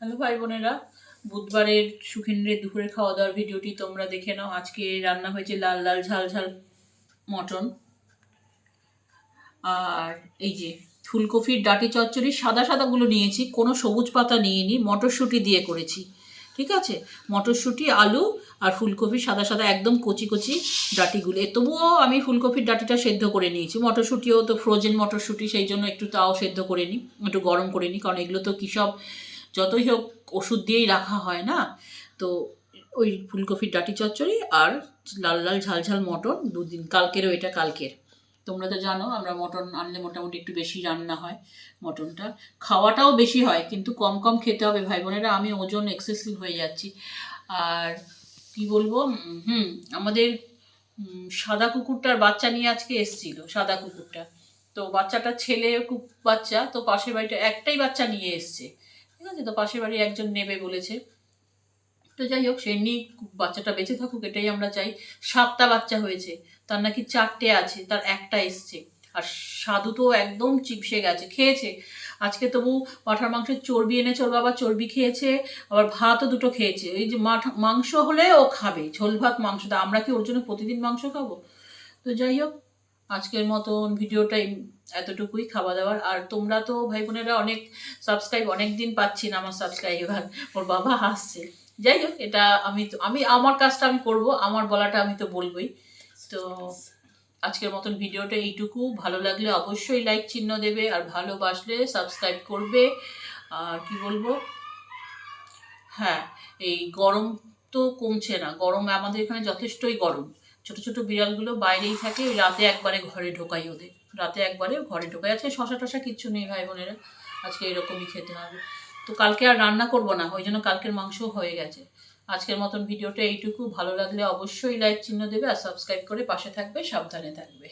Hello ভাই বোনেরা, বুধবারের সুখেন্দ্রের দুপুরে খাওয়া দাওয়ার ভিডিওটি তোমরা দেখে নাও। আজকে রান্না হয়েছে লাল লাল ঝাল ঝাল মটন, আর এই যে ফুলকপির ডাঁটি চচ্চড়ি। সাদা সাদাগুলো নিয়েছি, কোনো সবুজ পাতা নিইনি, মটরশুঁটি দিয়ে করেছি। ঠিক আছে, মটরশুঁটি, আলু আর ফুলকপি সাদা সাদা একদম কচি কচি ডাঁটিগুলো। তবুও আমি ফুলকপির ডাঁটিটা সেদ্ধ করে নিয়েছি। মটরশুঁটিও তো ফ্রোজেন মটরশুঁটি, সেই জন্য একটু তাও সেদ্ধ করে নিই, একটু গরম করে নিই, কারণ এগুলো তো কী সব যতই হোক ওষুধ দিয়েই রাখা হয় না। তো ওই ফুলকপির ডাঁটি চচ্চড়ি আর লাল লাল ঝাল ঝাল মটন, দুদিন কালকেরও, এটা কালকের। তোমরা তো জানো আমরা মটন আনলে মোটামুটি একটু বেশি রান্না হয়, মটনটা খাওয়াটাও বেশি হয়, কিন্তু কম কম খেতে হবে ভাই বোনেরা। আমি ওজন এক্সেসিভ হয়ে যাচ্ছি। আর কি বলবো, আমাদের সাদা কুকুরটার বাচ্চা নিয়ে আজকে এসছিল, সাদা কুকুরটা। তো বাচ্চাটা ছেলে বাচ্চা, তো পাশের বাড়িটা একটাই বাচ্চা নিয়ে এসছে। ঠিক আছে, তো পাশের বাড়ি একজন নেবে বলেছে। তো যাই হোক, সে নিয়ে বাচ্চাটা বেঁচে থাকুক, এটাই আমরা চাই। 7টা বাচ্চা হয়েছে, তার নাকি 4টে আছে, তার একটা এসছে। আর সাধু তো একদম চিপসে গেছে, খেয়েছে আজকে। তবু পাঁঠার মাংসের চর্বি এনেছে, ওর বাবা চর্বি খেয়েছে, আবার ভাতও দুটো খেয়েছে। এই যে মাংস হলে ও খাবে, ঝোল ভাত মাংসটা। আমরা কি ওর জন্য প্রতিদিন মাংস খাবো? তো যাই হোক, আজকের মতন ভিডিওটা এতটুকুই খাওয়া দাওয়ার। আর তোমরা তো ভাই বোনেরা অনেক সাবস্ক্রাইব, অনেক দিন পাচ্ছি না আমার সাবস্ক্রাইবার। ওর বাবা হাসছে। যাই হোক, এটা আমি আমার কাজটা আমি করব, আমার বলাটা আমি তো বলবোই। তো আজকের মতন ভিডিওটা এইটুকু। ভালো লাগলে অবশ্যই লাইক চিহ্ন দেবে, আর ভালোবাসলে সাবস্ক্রাইব করবে। আর কি বলবো, হ্যাঁ, এই গরম তো কমছে না, গরম আমাদের এখানে যথেষ্টই গরম। ছোট ছোট বিড়ালগুলো বাইরেই থাকে, ওই রাতে একবারে ঘরে ঢোকাই ওদের, রাতে একবারে ঘরে ঢোকাই। আজকে শশা টশা কিচ্ছু নেই ভাই বোনেরা, আজকে এরকমই খেতে হবে। তো কালকে আর রান্না করব না, ওই জন্য কালকের মাংস হয়ে গেছে। আজকের মতন ভিডিওটা এইটুকু। ভালো লাগলে অবশ্যই লাইক চিহ্ন দেবে, আর সাবস্ক্রাইব করে পাশে থাকবে, সাবধানে থাকবে।